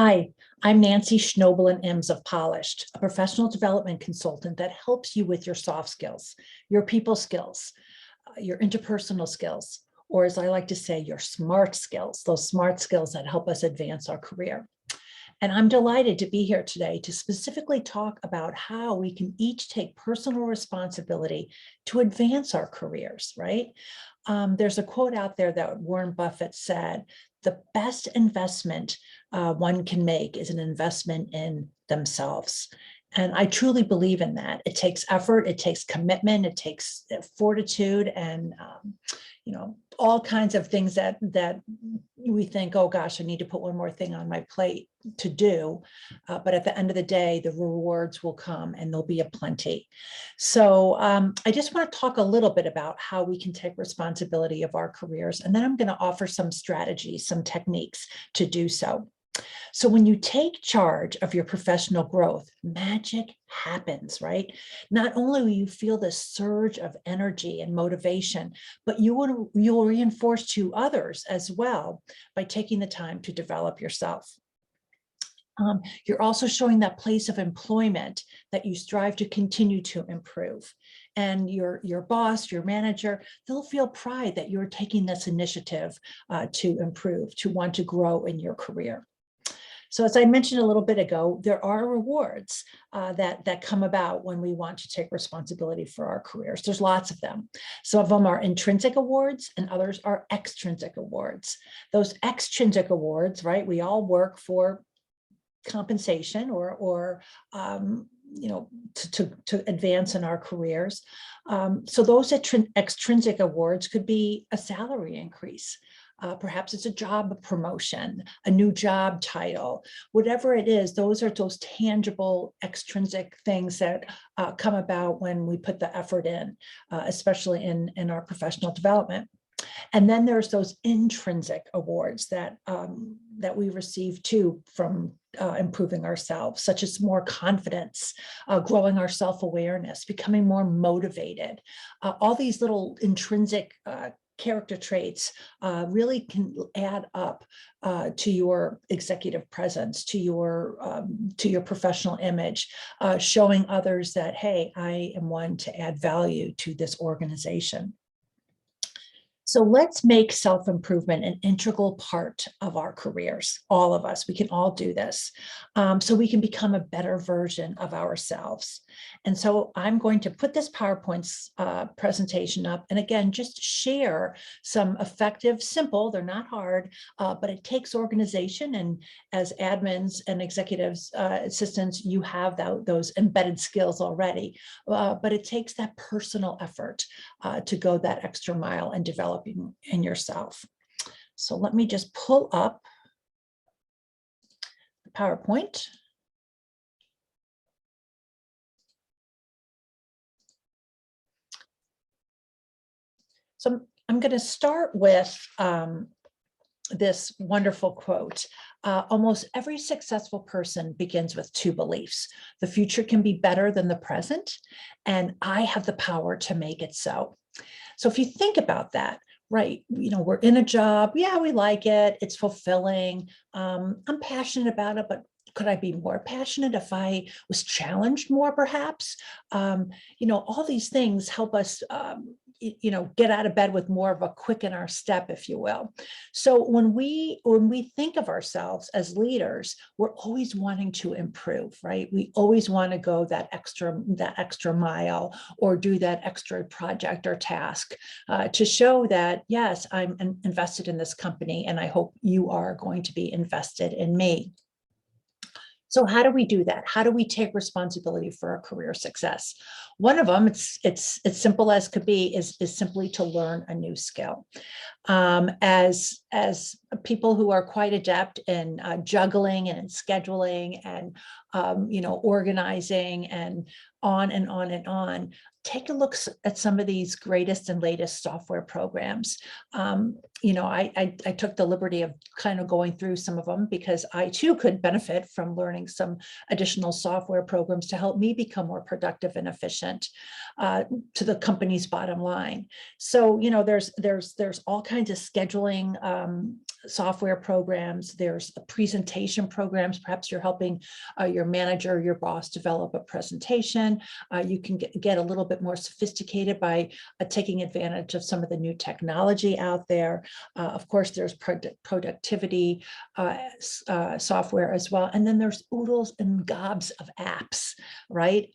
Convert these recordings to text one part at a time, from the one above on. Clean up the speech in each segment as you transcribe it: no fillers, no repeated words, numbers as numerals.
Hi, I'm Nancy Schnobel and Ems of Polished, a professional development consultant that helps you with your soft skills, your people skills, your interpersonal skills, or as I like to say, your smart skills, those smart skills that help us advance our career. And I'm delighted to be here today to specifically talk about how we can each take personal responsibility to advance our careers, right? There's a quote out there that Warren Buffett said, the best investment one can make is an investment in themselves. And I truly believe in that. It takes effort, it takes commitment, it takes fortitude, and all kinds of things that we think, oh gosh, I need to put one more thing on my plate to do. But at the end of the day, the rewards will come and there'll be a plenty. So I just want to talk a little bit about how we can take responsibility of our careers. And then I'm going to offer some strategies, some techniques to do so. So when you take charge of your professional growth, magic happens, right? Not only will you feel this surge of energy and motivation, but you'll reinforce to others as well by taking the time to develop yourself. You're also showing that place of employment that you strive to continue to improve. And your boss, your manager, they'll feel pride that you're taking this initiative to improve, to want to grow in your career. So as I mentioned a little bit ago, there are rewards that come about when we want to take responsibility for our careers. There's lots of them. Some of them are intrinsic awards and others are extrinsic awards. Those extrinsic awards, right? We all work for compensation or to advance in our careers. So those extrinsic awards could be a salary increase. Perhaps it's a job promotion, a new job title, whatever it is, those are those tangible extrinsic things that come about when we put the effort in, especially in our professional development. And then there's those intrinsic awards that we receive too from improving ourselves, such as more confidence, growing our self-awareness, becoming more motivated. All these little intrinsic character traits really can add up to your executive presence, to your professional image, showing others that, hey, I am one to add value to this organization. So let's make self-improvement an integral part of our careers, all of us. We can all do this, so we can become a better version of ourselves. And so I'm going to put this PowerPoint presentation up, and again, just share some effective, simple, they're not hard, but it takes organization, and as admins and executives, assistants, you have those embedded skills already, but it takes that personal effort to go that extra mile and develop in yourself. So let me just pull up the PowerPoint. So I'm going to start with this wonderful quote. Almost every successful person begins with two beliefs. The future can be better than the present, and I have the power to make it so. So if you think about that, right, we're in a job, yeah, we like it, it's fulfilling, I'm passionate about it, but could I be more passionate if I was challenged more, perhaps? All these things help us get out of bed with more of a quick in our step, if you will. So when we think of ourselves as leaders, we're always wanting to improve, right? We always want to go that extra mile or do that extra project or task to show that, yes, I'm invested in this company and I hope you are going to be invested in me. So how do we do that? How do we take responsibility for our career success? One of them, it's simple as could be, is simply to learn a new skill. As people who are quite adept in juggling and in scheduling and organizing and on and on and on, take a look at some of these greatest and latest software programs. I took the liberty of kind of going through some of them because I too could benefit from learning some additional software programs to help me become more productive and efficient to the company's bottom line. So, there's all kinds of scheduling software programs, there's presentation programs. Perhaps you're helping your manager, your boss develop a presentation. You can get a little bit more sophisticated by taking advantage of some of the new technology out there. Of course, there's productivity software as well. And then there's oodles and gobs of apps, right?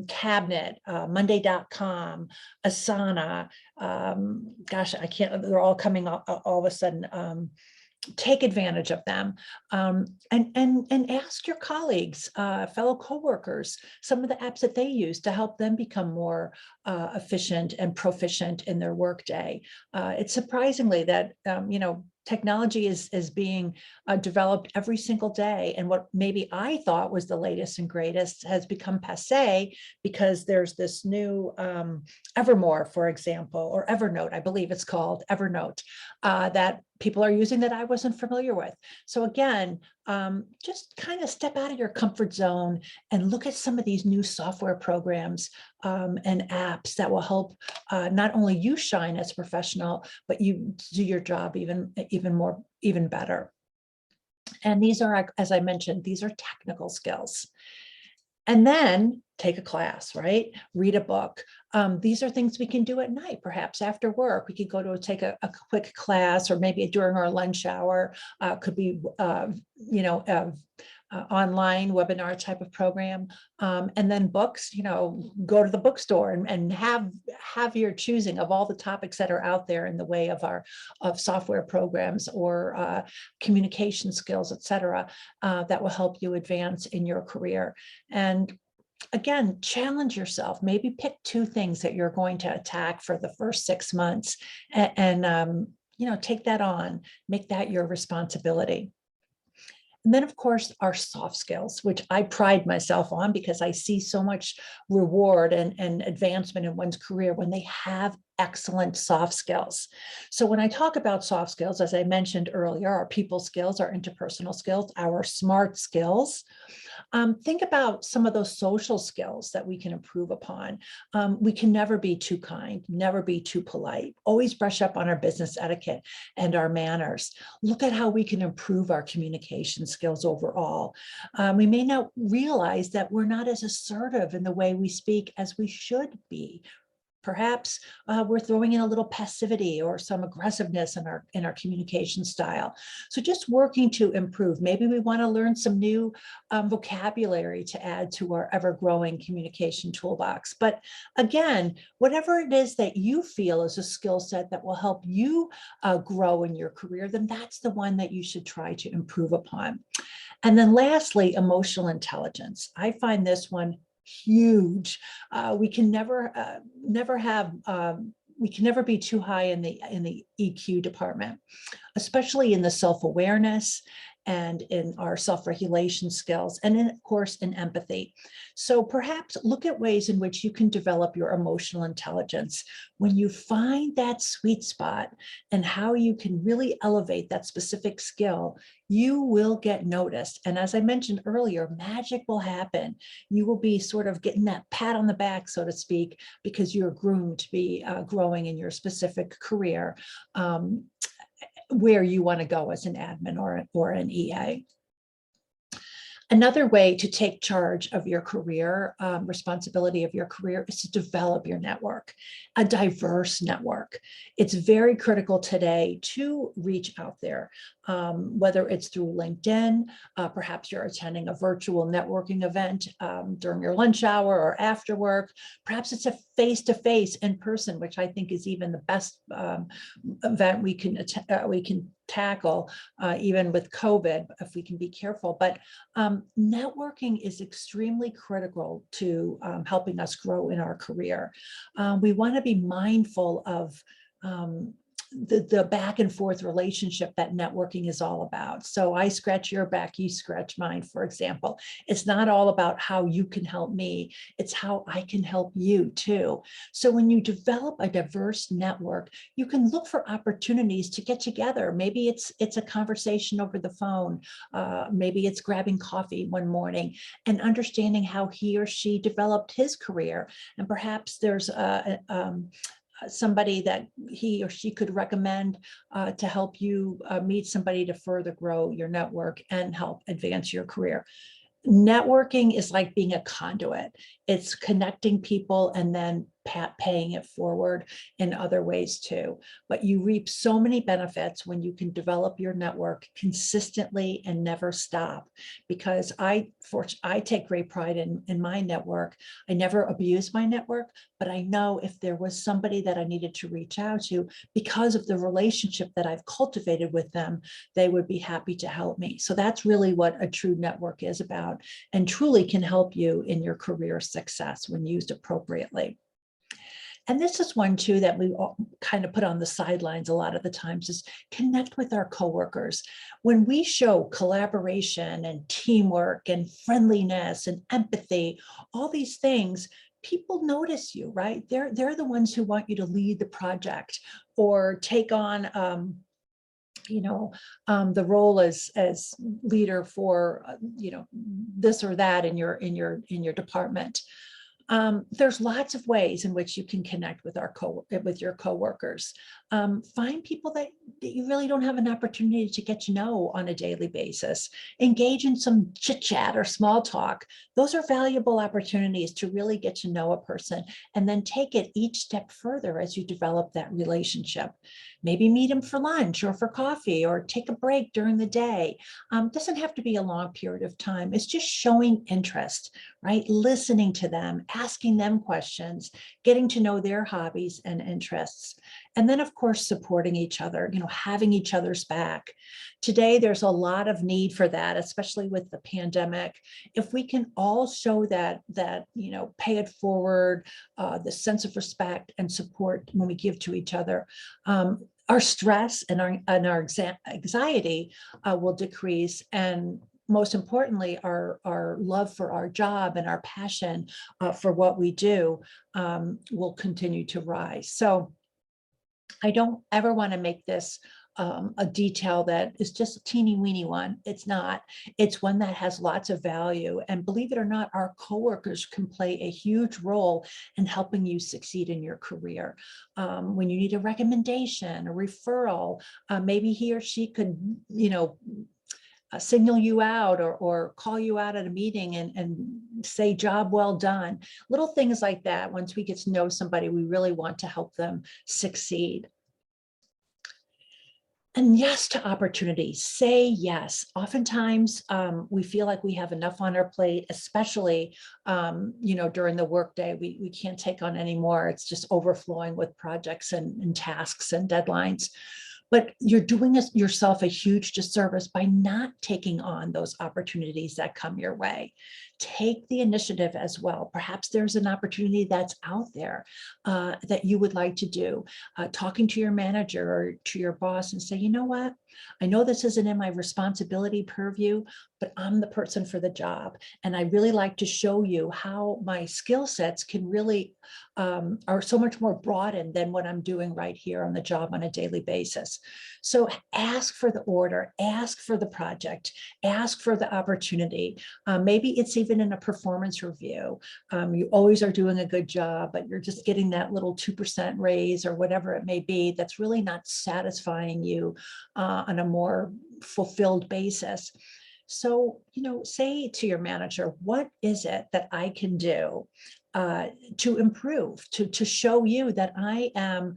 Cabinet, Monday.com, Asana, gosh, I can't, they're all coming all of a sudden. Take advantage of them, and ask your colleagues, fellow coworkers, some of the apps that they use to help them become more efficient and proficient in their workday. It's surprisingly that technology is being developed every single day, and what maybe I thought was the latest and greatest has become passé because there's this new Evermore, for example, or Evernote, I believe it's called Evernote, that people are using that I wasn't familiar with. So again, just kind of step out of your comfort zone and look at some of these new software programs and apps that will help not only you shine as a professional, but you do your job even better. And these are, as I mentioned, these are technical skills. And then take a class, right? Read a book. These are things we can do at night, perhaps after work. We could go to take a quick class, or maybe during our lunch hour. Could be, online webinar type of program. And then books, go to the bookstore and have your choosing of all the topics that are out there in the way of software programs or communication skills, et cetera, that will help you advance in your career. And again, challenge yourself. Maybe pick 2 things that you're going to attack for the first 6 months and take that on, make that your responsibility. And then, of course, our soft skills, which I pride myself on because I see so much reward and advancement in one's career when they have excellent soft skills. So when I talk about soft skills, as I mentioned earlier, our people skills, our interpersonal skills, our SMART skills, think about some of those social skills that we can improve upon. We can never be too kind, never be too polite, always brush up on our business etiquette and our manners. Look at how we can improve our communication skills overall. We may not realize that we're not as assertive in the way we speak as we should be. Perhaps we're throwing in a little passivity or some aggressiveness in our communication style. So just working to improve. Maybe we want to learn some new vocabulary to add to our ever-growing communication toolbox. But again, whatever it is that you feel is a skill set that will help you grow in your career, then that's the one that you should try to improve upon. And then lastly, emotional intelligence. I find this one huge. We can never be too high in the EQ department, especially in the self-awareness and in our self-regulation skills, and of course in empathy. So perhaps look at ways in which you can develop your emotional intelligence. When you find that sweet spot and how you can really elevate that specific skill, you will get noticed. And as I mentioned earlier, magic will happen. You will be sort of getting that pat on the back, so to speak, because you're groomed to be growing in your specific career, where you want to go as an admin or an EA. Another way to take charge of your career, responsibility of your career, is to develop your network, a diverse network. It's very critical today to reach out there, whether it's through LinkedIn, perhaps you're attending a virtual networking event during your lunch hour or after work. Perhaps it's a face-to-face in person, which I think is even the best event we can tackle, even with COVID, if we can be careful. But networking is extremely critical to helping us grow in our career. We want to be mindful of the back and forth relationship that networking is all about. So I scratch your back, you scratch mine, for example. It's not all about how you can help me, it's how I can help you too. So when you develop a diverse network, you can look for opportunities to get together. Maybe it's a conversation over the phone. Maybe it's grabbing coffee one morning and understanding how he or she developed his career. And perhaps there's somebody that he or she could recommend to help you meet somebody to further grow your network and help advance your career. Networking is like being a conduit. It's connecting people and then paying it forward in other ways too. But you reap so many benefits when you can develop your network consistently and never stop. Because I take great pride in my network. I never abuse my network, but I know if there was somebody that I needed to reach out to because of the relationship that I've cultivated with them, they would be happy to help me. So that's really what a true network is about, and truly can help you in your career success when used appropriately. And this is one too that we all kind of put on the sidelines a lot of the times, is connect with our coworkers. When we show collaboration and teamwork and friendliness and empathy, all these things, people notice you, right? They're the ones who want you to lead the project or take on the role as leader for this or that in your department. There's lots of ways in which you can connect with your coworkers. Find people that you really don't have an opportunity to get to know on a daily basis. Engage in some chit chat or small talk. Those are valuable opportunities to really get to know a person, and then take it each step further as you develop that relationship. Maybe meet them for lunch or for coffee, or take a break during the day. Doesn't have to be a long period of time. It's just showing interest, right? Listening to them, asking them questions, getting to know their hobbies and interests. And then, of course, supporting each other, having each other's back. Today, there's a lot of need for that, especially with the pandemic. If we can all show that pay it forward, the sense of respect and support when we give to each other, our stress and our anxiety will decrease, and most importantly, our love for our job and our passion for what we do will continue to rise. So I don't ever want to make this a detail that is just a teeny weeny one. It's not. It's one that has lots of value. And believe it or not, our coworkers can play a huge role in helping you succeed in your career. When you need a recommendation, a referral, maybe he or she could, signal you out or call you out at a meeting and say, job well done. Little things like that. Once we get to know somebody, we really want to help them succeed. And yes to opportunities. Say yes. Oftentimes, we feel like we have enough on our plate, especially, during the workday. We can't take on any more. It's just overflowing with projects and tasks and deadlines. But you're doing yourself a huge disservice by not taking on those opportunities that come your way. Take the initiative as well. Perhaps there's an opportunity that's out there that you would like to do. Talking to your manager or to your boss and say, you know what? I know this isn't in my responsibility purview, but I'm the person for the job. And I really like to show you how my skill sets can really are so much more broadened than what I'm doing right here on the job on a daily basis. So ask for the order, ask for the project, ask for the opportunity. Maybe it's even in a performance review. You always are doing a good job, but you're just getting that little 2% raise or whatever it may be that's really not satisfying you on a more fulfilled basis. So, say to your manager, what is it that I can do to improve, to show you that I am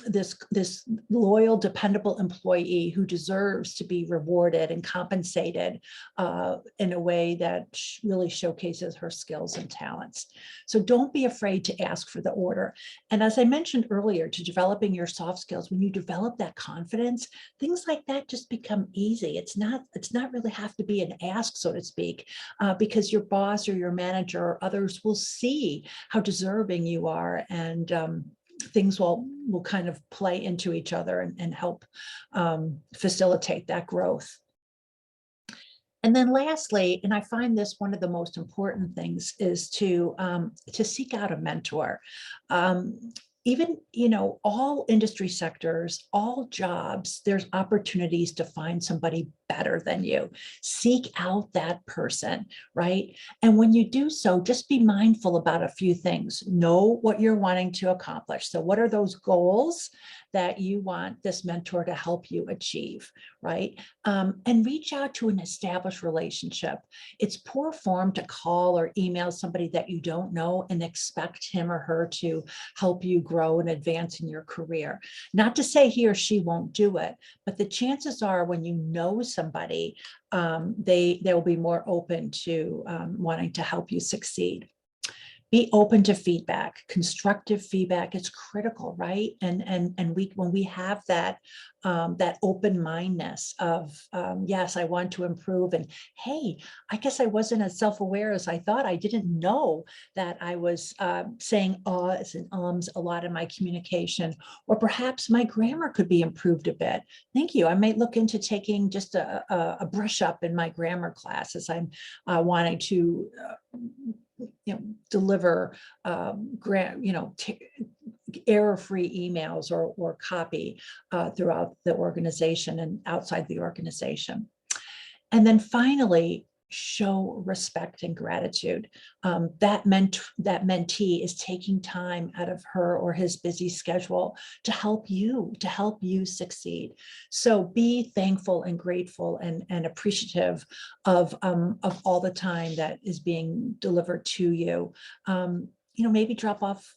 this loyal, dependable employee who deserves to be rewarded and compensated in a way that really showcases her skills and talents. So don't be afraid to ask for the order. And as I mentioned earlier, to developing your soft skills, when you develop that confidence, things like that just become easy. It's not really have to be an ask, so to speak, because your boss or your manager or others will see how deserving you are, and things will kind of play into each other and help facilitate that growth. And then lastly, and I find this one of the most important things, is to seek out a mentor. even, all industry sectors, all jobs, there's opportunities to find somebody better than you. Seek out that person, right? And when you do so, just be mindful about a few things. Know what you're wanting to accomplish. So what are those goals that you want this mentor to help you achieve, right? And reach out to an established relationship. It's poor form to call or email somebody that you don't know and expect him or her to help you grow and advance in your career. Not to say he or she won't do it, but the chances are when you know somebody, they will be more open to wanting to help you succeed. Be open to feedback. Constructive feedback is critical, right? And when we have that that open mindedness of yes, I want to improve, and hey, I guess I wasn't as self-aware as I thought. I didn't know that I was saying uhs and ums a lot in my communication, or perhaps my grammar could be improved a bit. Thank you. I might look into taking just a brush up in my grammar class as I'm wanting to deliver error-free emails or copy throughout the organization and outside the organization. And then finally, show respect and gratitude. That mentee is taking time out of her or his busy schedule to help you succeed. So be thankful and grateful and appreciative of all the time that is being delivered to you. Maybe drop off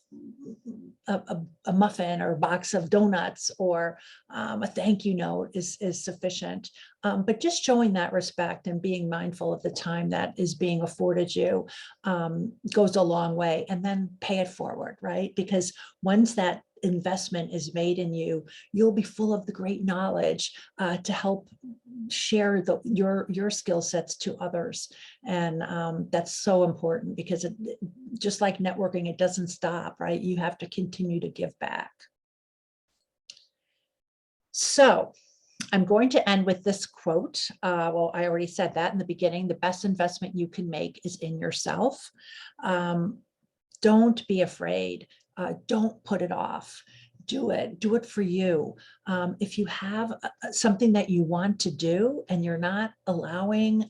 a muffin or a box of donuts, or a thank you note is sufficient. But just showing that respect and being mindful of the time that is being afforded you goes a long way. And then pay it forward, right? Because once that investment is made in you, you'll be full of the great knowledge to help share your skill sets to others. And that's so important, because just like networking, it doesn't stop, right? You have to continue to give back. So I'm going to end with this quote. Well, I already said that in the beginning. The best investment you can make is in yourself. Don't be afraid. Don't put it off. Do it for you. If you have something that you want to do and you're not allowing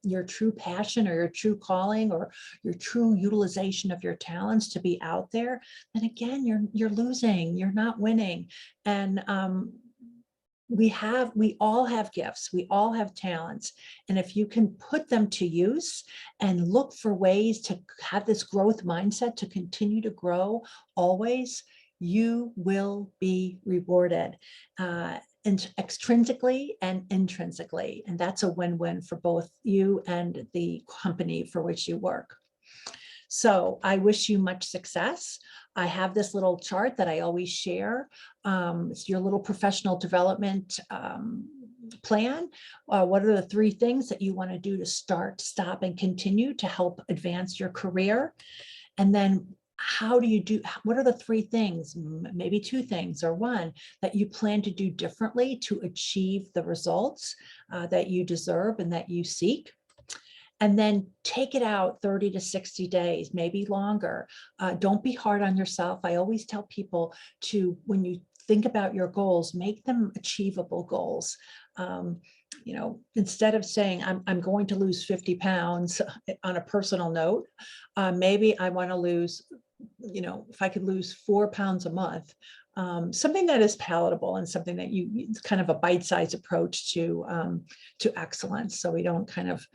your true passion or your true calling or your true utilization of your talents to be out there, then again, you're losing, you're not winning. And we all have gifts, we all have talents. And if you can put them to use and look for ways to have this growth mindset to continue to grow always, you will be rewarded extrinsically and intrinsically. And that's a win-win for both you and the company for which you work. So I wish you much success. I have this little chart that I always share. It's your little professional development plan. What are the 3 things that you want to do to start, stop, and continue to help advance your career? And then what are the 3 things, maybe 2 things or 1 that you plan to do differently to achieve the results that you deserve and that you seek? And then take it out 30 to 60 days, maybe longer. Don't be hard on yourself. I always tell people when you think about your goals, make them achievable goals. Instead of saying, I'm going to lose 50 pounds on a personal note, maybe I want to lose, if I could lose 4 pounds a month, something that is palatable and something that it's kind of a bite-sized approach to excellence, so we don't kind of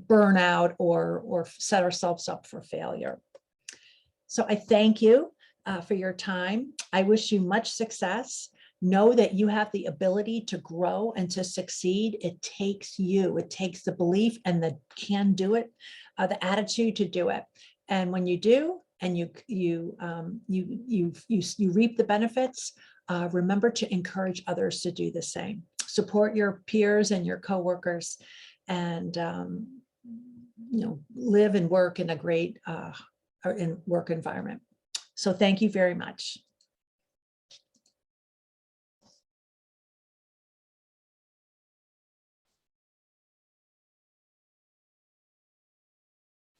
burn out or set ourselves up for failure. So I thank you for your time. I wish you much success. Know that you have the ability to grow and to succeed. It takes the belief and the can do it, the attitude to do it. And when you do, and you reap the benefits, remember to encourage others to do the same. Support your peers and your coworkers, and live and work in a great work environment. So thank you very much.